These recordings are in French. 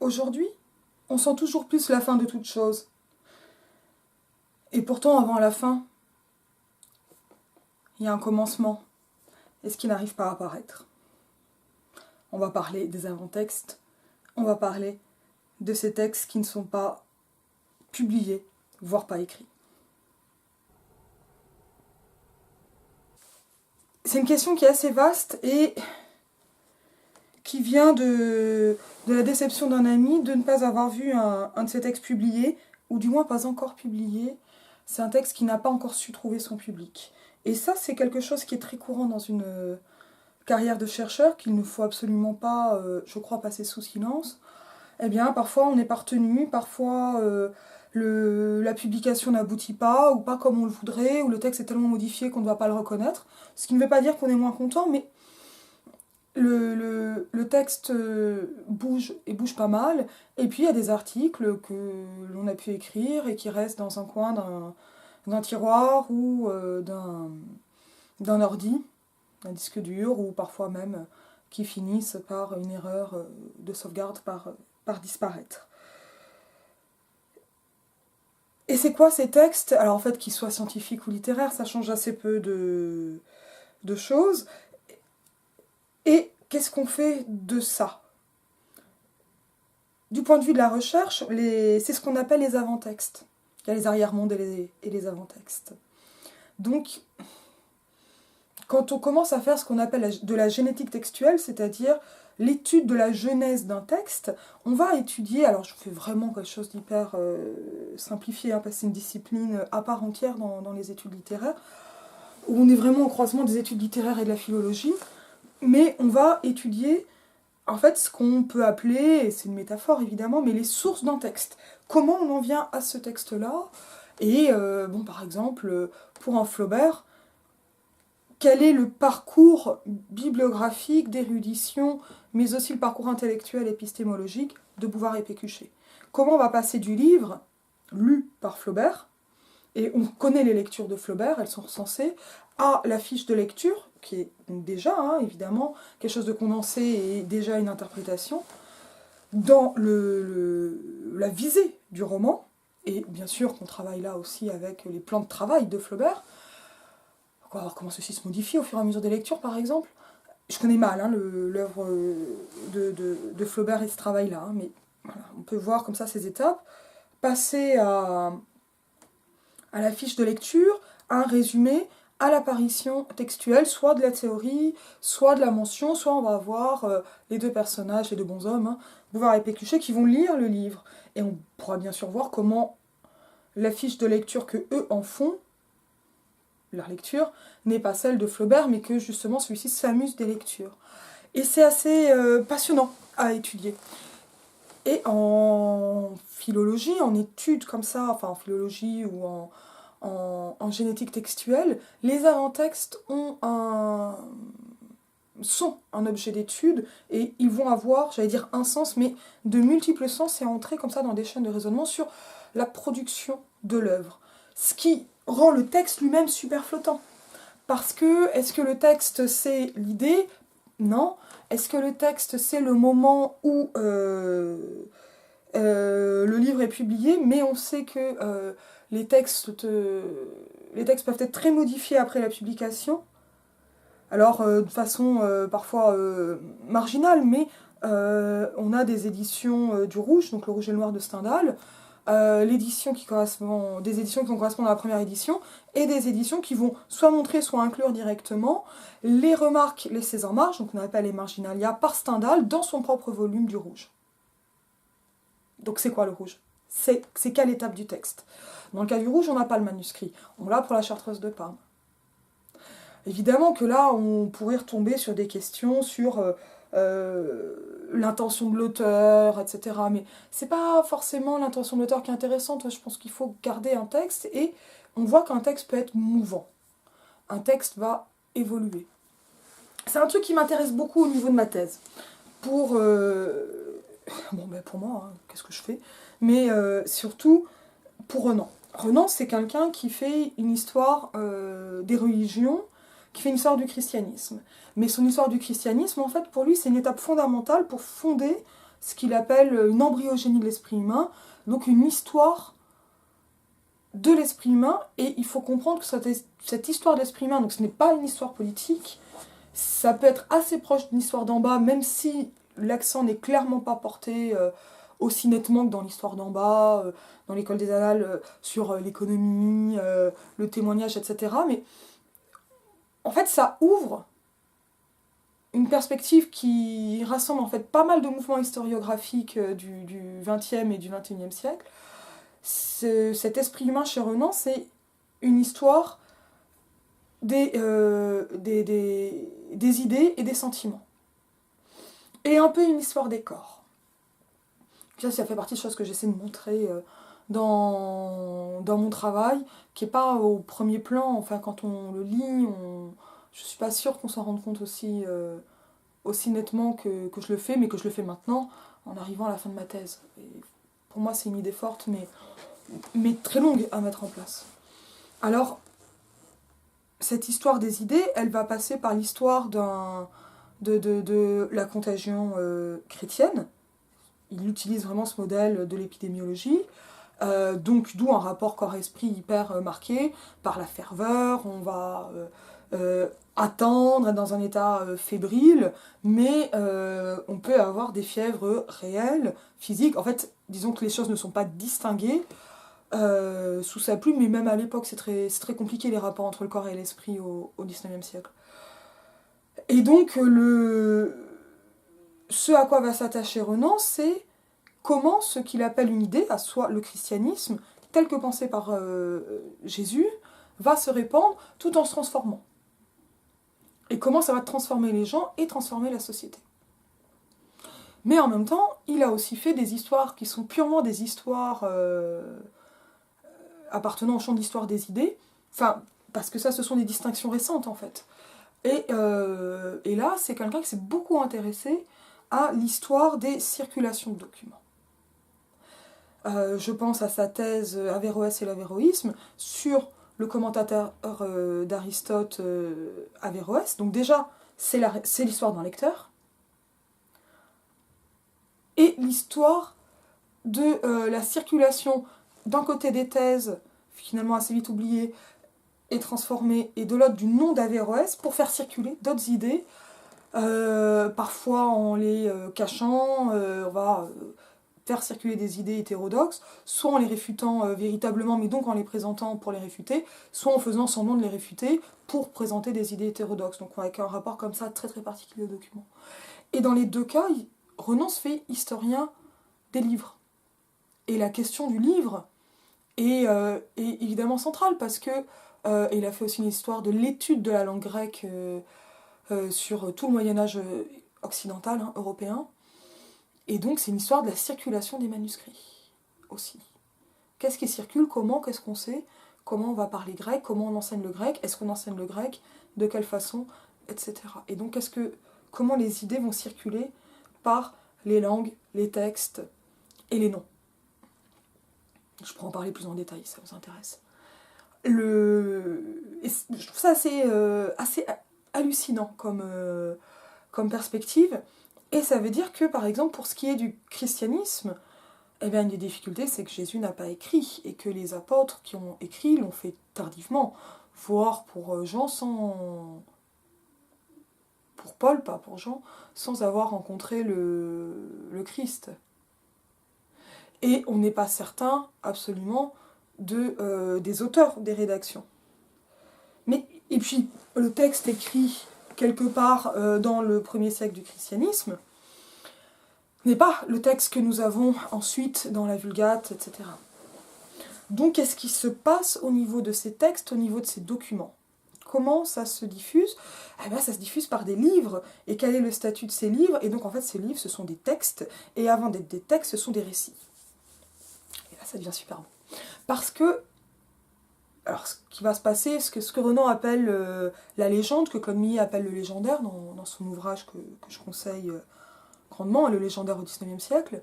Aujourd'hui, on sent toujours plus la fin de toute chose. Et pourtant, avant la fin, il y a un commencement. Et ce qui n'arrive pas à apparaître. On va parler des avant-textes. On va parler de ces textes qui ne sont pas publiés, voire pas écrits. C'est une question qui est assez vaste et qui vient de la déception d'un ami de ne pas avoir vu un de ses textes publiés, ou du moins pas encore publié. C'est un texte qui n'a pas encore su trouver son public. Et ça, c'est quelque chose qui est très courant dans une carrière de chercheur, qu'il ne faut absolument pas, je crois, passer sous silence. Eh bien, parfois on n'est pas retenu, parfois la publication n'aboutit pas, ou pas comme on le voudrait, ou le texte est tellement modifié qu'on ne va pas le reconnaître. Ce qui ne veut pas dire qu'on est moins content, mais le texte bouge, et bouge pas mal. Et puis il y a des articles que l'on a pu écrire et qui restent dans un coin d'un tiroir ou d'un ordi, d'un disque dur, ou parfois même qui finissent par une erreur de sauvegarde, par disparaître. Et c'est quoi ces textes? Alors en fait, qu'ils soient scientifiques ou littéraires, ça change assez peu de choses. Et qu'est-ce qu'on fait de ça? Du point de vue de la recherche, c'est ce qu'on appelle les avant-textes. Il y a les arrière-mondes et les avant-textes. Donc, quand on commence à faire ce qu'on appelle de la génétique textuelle, c'est-à-dire l'étude de la genèse d'un texte, on va étudier, alors je fais vraiment quelque chose d'hyper simplifié, parce que c'est une discipline à part entière dans les études littéraires, où on est vraiment au croisement des études littéraires et de la philologie, mais on va étudier en fait ce qu'on peut appeler, et c'est une métaphore évidemment, mais les sources d'un texte. Comment on en vient à ce texte-là? Et par exemple, pour un Flaubert, quel est le parcours bibliographique, d'érudition, mais aussi le parcours intellectuel, épistémologique de Bouvard et Pécuchet? Comment on va passer du livre, lu par Flaubert, et on connaît les lectures de Flaubert, elles sont recensées, à la fiche de lecture, qui est déjà, évidemment, quelque chose de condensé et déjà une interprétation, dans la visée du roman, et bien sûr qu'on travaille là aussi avec les plans de travail de Flaubert. On va voir comment ceci se modifie au fur et à mesure des lectures, par exemple. Je connais mal l'œuvre de Flaubert et ce travail-là, mais voilà, on peut voir comme ça ces étapes. Passer à la fiche de lecture, à un résumé, à l'apparition textuelle, soit de la théorie, soit de la mention, soit on va avoir les deux personnages, les deux bons hommes, Bouvard et Pécuchet, qui vont lire le livre. Et on pourra bien sûr voir comment la fiche de lecture que eux en font, leur lecture, n'est pas celle de Flaubert, mais que justement celui-ci s'amuse des lectures. Et c'est assez passionnant à étudier. Et en philologie, en études comme ça, enfin en philologie ou en génétique textuelle, les avant-textes sont un objet d'étude et ils vont avoir, j'allais dire un sens, mais de multiples sens et entrer comme ça dans des chaînes de raisonnement sur la production de l'œuvre. Ce qui rend le texte lui-même super flottant. Parce que, est-ce que le texte c'est l'idée? Non. Est-ce que le texte c'est le moment où le livre est publié? Mais on sait que les textes peuvent être très modifiés après la publication. Alors, de façon parfois marginale, mais on a des éditions du Rouge, donc le Rouge et le Noir de Stendhal, des éditions qui vont correspondre à la première édition, et des éditions qui vont soit montrer, soit inclure directement les remarques laissées en marge, donc on appelle les marginalia, par Stendhal, dans son propre volume du Rouge. Donc c'est quoi le Rouge? C'est quelle étape du texte? Dans le cas du Rouge, on n'a pas le manuscrit. On l'a pour la Chartreuse de Parme. Évidemment que là, on pourrait retomber sur des questions sur l'intention de l'auteur, etc. Mais c'est pas forcément l'intention de l'auteur qui est intéressante. Je pense qu'il faut garder un texte et on voit qu'un texte peut être mouvant. Un texte va évoluer. C'est un truc qui m'intéresse beaucoup au niveau de ma thèse. Pour moi, qu'est-ce que je fais? Mais surtout pour Renan. Renan, c'est quelqu'un qui fait une histoire des religions, qui fait une histoire du christianisme. Mais son histoire du christianisme, en fait, pour lui, c'est une étape fondamentale pour fonder ce qu'il appelle une embryogénie de l'esprit humain, donc une histoire de l'esprit humain, et il faut comprendre que cette histoire de l'esprit humain, donc ce n'est pas une histoire politique, ça peut être assez proche d'une histoire d'en bas, même si l'accent n'est clairement pas porté aussi nettement que dans l'histoire d'en bas, dans l'école des annales, sur l'économie, le témoignage, etc. Mais en fait, ça ouvre une perspective qui rassemble en fait pas mal de mouvements historiographiques du XXe et du XXIe siècle. Cet esprit humain chez Renan, c'est une histoire des idées et des sentiments. Et un peu une histoire des corps. Ça fait partie des choses que j'essaie de montrer dans mon travail, qui n'est pas au premier plan. Enfin, quand on le lit, je ne suis pas sûre qu'on s'en rende compte aussi nettement que je le fais, mais que je le fais maintenant, en arrivant à la fin de ma thèse. Et pour moi, c'est une idée forte, mais très longue à mettre en place. Alors, cette histoire des idées, elle va passer par l'histoire de la contagion chrétienne. Il utilise vraiment ce modèle de l'épidémiologie. Donc, d'où un rapport corps-esprit hyper marqué par la ferveur. On va attendre, être dans un état fébrile, mais on peut avoir des fièvres réelles, physiques. En fait, disons que les choses ne sont pas distinguées sous sa plume, mais même à l'époque, c'est très compliqué les rapports entre le corps et l'esprit au XIXe siècle. Et donc, ce à quoi va s'attacher Renan, c'est comment ce qu'il appelle une idée, à soi le christianisme, tel que pensé par Jésus, va se répandre tout en se transformant. Et comment ça va transformer les gens et transformer la société. Mais en même temps, il a aussi fait des histoires qui sont purement des histoires appartenant au champ d'histoire des idées, enfin, parce que ça, ce sont des distinctions récentes, en fait. Et là, c'est quelqu'un qui s'est beaucoup intéressé à l'histoire des circulations de documents. Je pense à sa thèse Averroès et l'avéroïsme sur le commentateur d'Aristote Averroès. Donc déjà, c'est l'histoire d'un lecteur. Et l'histoire de la circulation d'un côté des thèses, finalement assez vite oubliées et transformées, et de l'autre du nom d'Averroès pour faire circuler d'autres idées, parfois en les cachant, on va faire circuler des idées hétérodoxes, soit en les réfutant véritablement, mais donc en les présentant pour les réfuter, soit en faisant semblant de les réfuter pour présenter des idées hétérodoxes, donc avec un rapport comme ça très très particulier au document. Et dans les deux cas, Renan se fait historien des livres. Et la question du livre est évidemment centrale, parce que il a fait aussi une histoire de l'étude de la langue grecque sur tout le Moyen-Âge occidental, hein, européen. Et donc c'est une histoire de la circulation des manuscrits aussi. Qu'est-ce qui circule, comment, qu'est-ce qu'on sait, comment on va parler grec, comment on enseigne le grec, est-ce qu'on enseigne le grec, de quelle façon, etc. Et donc comment les idées vont circuler par les langues, les textes et les noms. Je pourrais en parler plus en détail, si ça vous intéresse. Je trouve ça assez hallucinant comme perspective. Et ça veut dire que, par exemple, pour ce qui est du christianisme, eh bien, une des difficultés, c'est que Jésus n'a pas écrit, et que les apôtres qui ont écrit l'ont fait tardivement, voire pour Jean sans... pour Paul, pas pour Jean, sans avoir rencontré le Christ. Et on n'est pas certain, absolument, des auteurs des rédactions. Et puis, le texte écrit quelque part dans le 1er siècle du christianisme n'est pas le texte que nous avons ensuite dans la Vulgate, etc. Donc, qu'est-ce qui se passe au niveau de ces textes, au niveau de ces documents ? Comment ça se diffuse ? Eh bien, ça se diffuse par des livres. Et quel est le statut de ces livres ? Et donc, en fait, ces livres, ce sont des textes. Et avant d'être des textes, ce sont des récits. Et là, ça devient super bon. Parce que, alors, ce qui va se passer, ce que Renan appelle la légende, que Claude Millet appelle le légendaire, dans son ouvrage que je conseille grandement, le légendaire au XIXe siècle.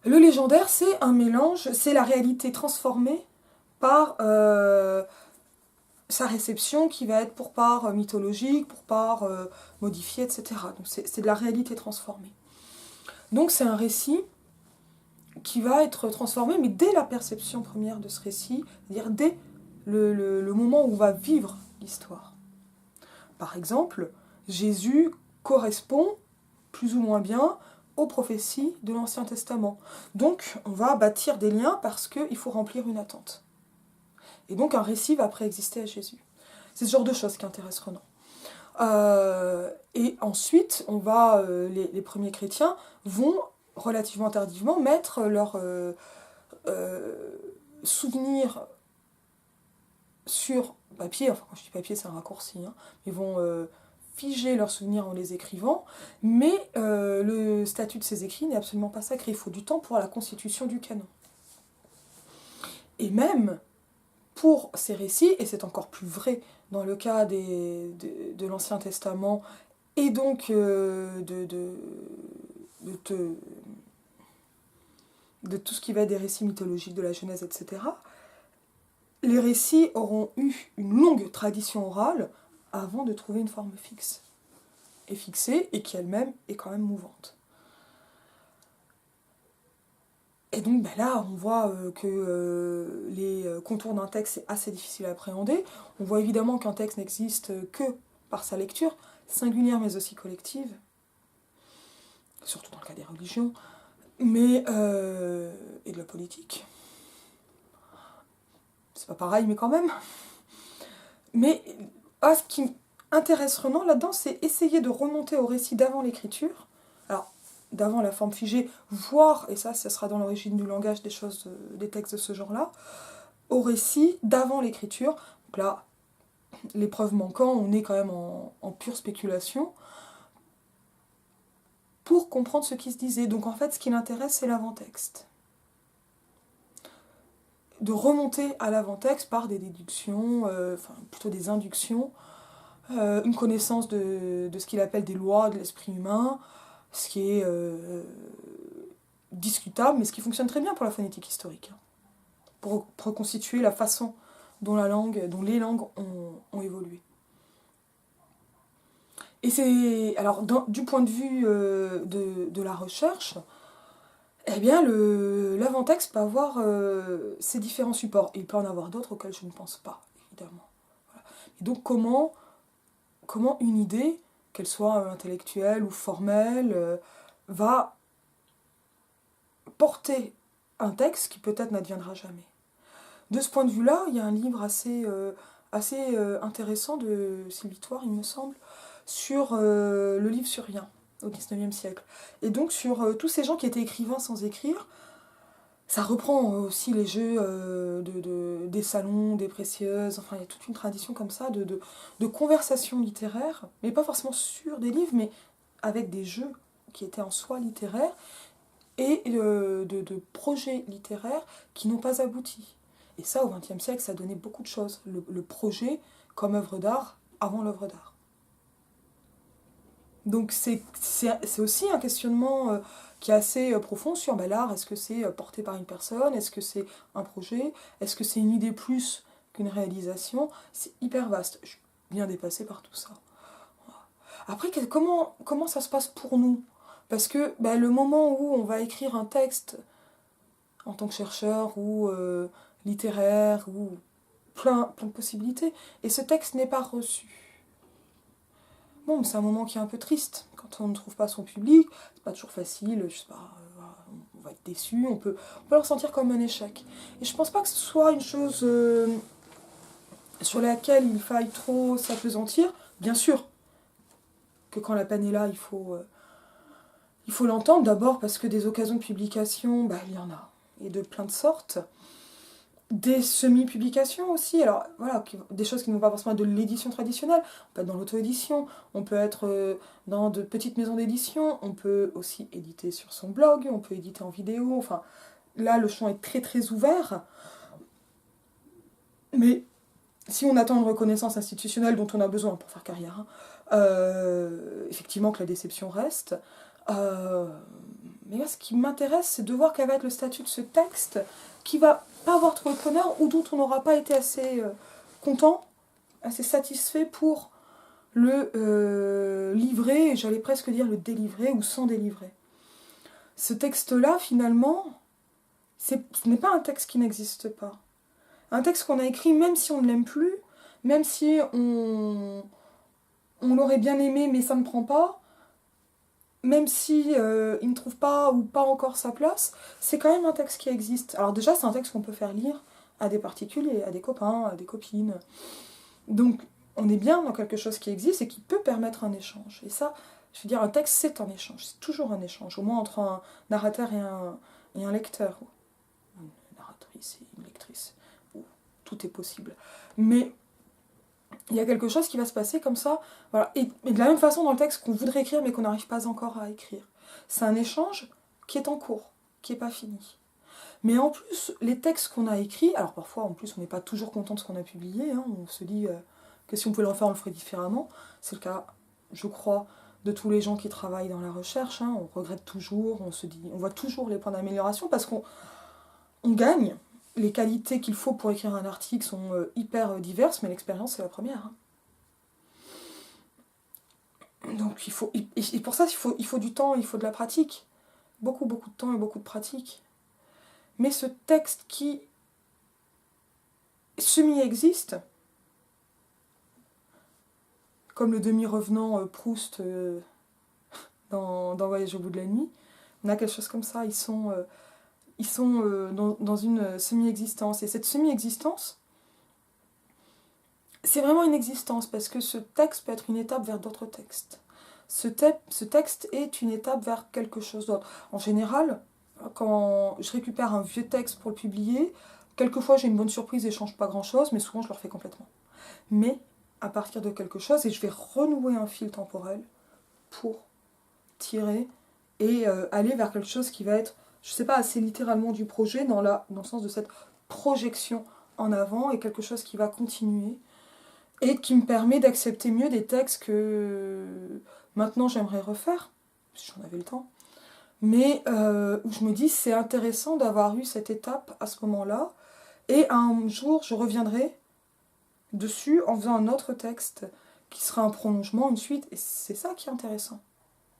Le légendaire, c'est un mélange, c'est la réalité transformée par sa réception qui va être pour part mythologique, pour part modifiée, etc. Donc c'est de la réalité transformée. Donc c'est un récit qui va être transformé, mais dès la perception première de ce récit, c'est-à-dire dès le moment où on va vivre l'histoire. Par exemple, Jésus correspond plus ou moins bien aux prophéties de l'Ancien Testament. Donc on va bâtir des liens parce qu'il faut remplir une attente. Et donc un récit va préexister à Jésus. C'est ce genre de choses qui intéresse Renan. Et ensuite, les premiers chrétiens vont relativement tardivement mettre leurs souvenirs sur papier. Enfin, quand je dis papier, c'est un raccourci. Hein. Ils vont figer leurs souvenirs en les écrivant, mais le statut de ces écrits n'est absolument pas sacré. Il faut du temps pour la constitution du canon. Et même pour ces récits, et c'est encore plus vrai dans le cas de l'Ancien Testament, et donc de tout ce qui va être des récits mythologiques de la Genèse, etc., les récits auront eu une longue tradition orale avant de trouver une forme fixe et fixée, et qui elle-même est quand même mouvante. Et donc là, on voit que les contours d'un texte, c'est assez difficile à appréhender. On voit évidemment qu'un texte n'existe que par sa lecture, singulière mais aussi collective, surtout dans le cas des religions, et de la politique. C'est pas pareil, mais quand même. Mais ce qui intéresse Renan là-dedans, c'est essayer de remonter au récit d'avant l'écriture. Alors, d'avant la forme figée, voire, et ça sera dans l'origine du langage des textes de ce genre-là, au récit d'avant l'écriture. Donc là, les preuves manquant, on est quand même en pure spéculation, pour comprendre ce qui se disait. Donc en fait, ce qui l'intéresse, c'est l'avant-texte. De remonter à l'avant-texte par des déductions, plutôt des inductions, une connaissance de ce qu'il appelle des lois de l'esprit humain, ce qui est discutable, mais ce qui fonctionne très bien pour la phonétique historique, pour reconstituer la façon dont les langues ont évolué. Et c'est, alors, du point de vue de la recherche, eh bien, l'avant-texte peut avoir ses différents supports. Et il peut en avoir d'autres auxquels je ne pense pas, évidemment. Voilà. Et donc, comment une idée, qu'elle soit intellectuelle ou formelle, va porter un texte qui peut-être n'adviendra jamais. De ce point de vue-là, il y a un livre assez intéressant de Sylvie Thouars, il me semble, sur le livre sur rien, au XIXe siècle. Et donc sur tous ces gens qui étaient écrivains sans écrire. Ça reprend aussi les jeux des salons, des précieuses, enfin il y a toute une tradition comme ça de conversation littéraire, mais pas forcément sur des livres, mais avec des jeux qui étaient en soi littéraires, et de projets littéraires qui n'ont pas abouti. Et ça, au XXe siècle, ça donnait beaucoup de choses. Le projet comme œuvre d'art avant l'œuvre d'art. Donc c'est aussi un questionnement qui est assez profond sur l'art. Est-ce que c'est porté par une personne? Est-ce que c'est un projet? Est-ce que c'est une idée plus qu'une réalisation? C'est hyper vaste. Je suis bien dépassée par tout ça. Après, comment ça se passe pour nous? Parce que le moment où on va écrire un texte en tant que chercheur ou littéraire ou plein de possibilités, et ce texte n'est pas reçu. Bon, c'est un moment qui est un peu triste. Quand on ne trouve pas son public, c'est pas toujours facile, je sais pas, on va être déçu, on peut le ressentir comme un échec. Et je pense pas que ce soit une chose sur laquelle il faille trop s'appesantir. Bien sûr que quand la peine est là, il faut l'entendre. D'abord parce que des occasions de publication, il y en a, et de plein de sortes. Des semi-publications aussi, alors voilà, des choses qui ne vont pas forcément être de l'édition traditionnelle. On peut être dans l'auto-édition, on peut être dans de petites maisons d'édition, on peut aussi éditer sur son blog, on peut éditer en vidéo, enfin là le champ est très très ouvert. Mais si on attend une reconnaissance institutionnelle dont on a besoin pour faire carrière, effectivement que la déception reste. Mais là, ce qui m'intéresse, c'est de voir quel va être le statut de ce texte qui va pas avoir trouvé preneur ou dont on n'aura pas été assez content, assez satisfait pour le livrer, et j'allais presque dire le délivrer ou s'en délivrer. ce texte-là, finalement, ce n'est pas un texte qui n'existe pas. Un texte qu'on a écrit, même si on ne l'aime plus, même si on l'aurait bien aimé, mais ça ne prend pas, même si il ne trouve pas ou pas encore sa place, c'est quand même un texte qui existe. Alors déjà, c'est un texte qu'on peut faire lire à des particuliers, à des copains, à des copines. Donc, on est bien dans quelque chose qui existe et qui peut permettre un échange. Et ça, je veux dire, un texte, c'est un échange. C'est toujours un échange, au moins entre un narrateur et un lecteur. Une narratrice et une lectrice. Tout est possible. Mais il y a quelque chose qui va se passer comme ça. Voilà. Et de la même façon dans le texte qu'on voudrait écrire mais qu'on n'arrive pas encore à écrire. C'est un échange qui est en cours, qui n'est pas fini. Mais en plus, les textes qu'on a écrits, alors parfois en plus on n'est pas toujours content de ce qu'on a publié, hein, on se dit que si on pouvait le refaire on le ferait différemment. C'est le cas, je crois, de tous les gens qui travaillent dans la recherche. Hein. On regrette toujours, on voit toujours les points d'amélioration parce qu'on gagne. Les qualités qu'il faut pour écrire un article sont hyper diverses, mais l'expérience c'est la première. Hein. Donc et pour ça il faut du temps, il faut de la pratique. Beaucoup de temps et beaucoup de pratique. Mais ce texte qui semi-existe, comme le demi-revenant Proust dans Voyage au bout de la nuit, on a quelque chose comme ça, ils sont dans une semi-existence. Et cette semi-existence, c'est vraiment une existence, parce que ce texte peut être une étape vers d'autres textes. Ce texte est une étape vers quelque chose d'autre. En général, quand je récupère un vieux texte pour le publier, quelquefois j'ai une bonne surprise et je change pas grand-chose, mais souvent je le refais complètement. Mais à partir de quelque chose, et je vais renouer un fil temporel pour tirer et aller vers quelque chose qui va être, je sais pas, assez littéralement du projet, dans le sens de cette projection en avant, et quelque chose qui va continuer, et qui me permet d'accepter mieux des textes que maintenant j'aimerais refaire, si j'en avais le temps, mais où je me dis c'est intéressant d'avoir eu cette étape à ce moment-là, et un jour je reviendrai dessus en faisant un autre texte qui sera un prolongement, une suite, et c'est ça qui est intéressant,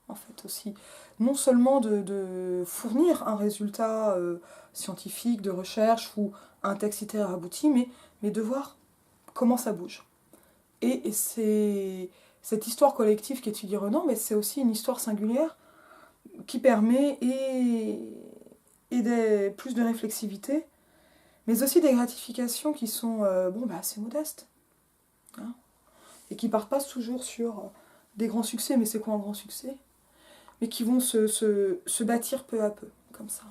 en fait, aussi. Non seulement de fournir un résultat scientifique, de recherche, ou un texte littéraire abouti, mais de voir comment ça bouge. Et c'est cette histoire collective qu'étudie Renan, mais c'est aussi une histoire singulière qui permet plus de réflexivité, mais aussi des gratifications qui sont assez modestes. Hein, et qui partent pas toujours sur des grands succès, mais c'est quoi un grand succès? Mais qui vont se bâtir peu à peu, comme ça.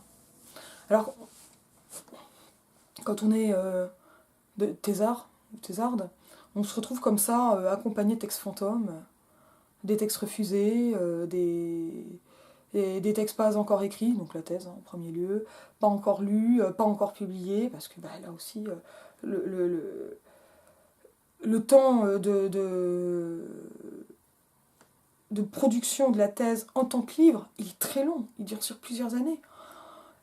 Alors, quand on est thésarde, on se retrouve comme ça, accompagné de textes fantômes, des textes refusés, des textes pas encore écrits, donc la thèse en premier lieu, pas encore lus, pas encore publiés, parce que là aussi, le temps de production de la thèse en tant que livre, il est très long, il dure sur plusieurs années.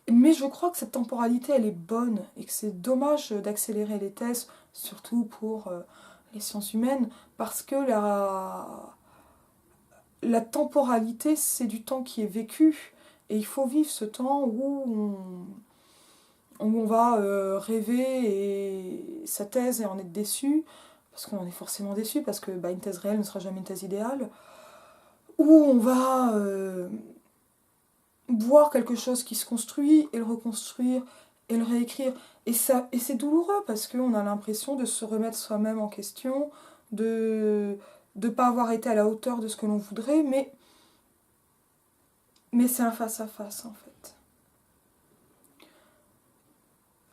Mais je crois que cette temporalité, elle est bonne, et que c'est dommage d'accélérer les thèses, surtout pour les sciences humaines, parce que la temporalité, c'est du temps qui est vécu, et il faut vivre ce temps où on va rêver et sa thèse et en être déçu, parce qu'on en est forcément déçu, parce que une thèse réelle ne sera jamais une thèse idéale, où on va voir quelque chose qui se construit et le reconstruire et le réécrire. Et c'est douloureux parce qu'on a l'impression de se remettre soi-même en question, de ne pas avoir été à la hauteur de ce que l'on voudrait, mais c'est un face-à-face en fait.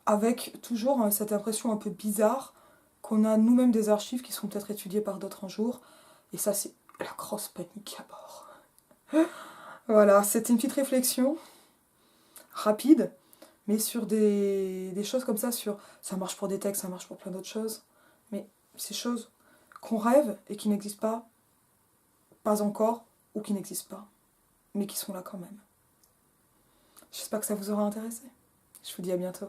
Avec toujours cette impression un peu bizarre qu'on a nous-mêmes des archives qui seront peut-être étudiées par d'autres un jour. Et ça, c'est la grosse panique à bord. Voilà, c'était une petite réflexion rapide, mais sur des choses comme ça, ça marche pour des textes, ça marche pour plein d'autres choses, mais ces choses qu'on rêve et qui n'existent pas encore, ou qui n'existent pas, mais qui sont là quand même. J'espère que ça vous aura intéressé. Je vous dis à bientôt.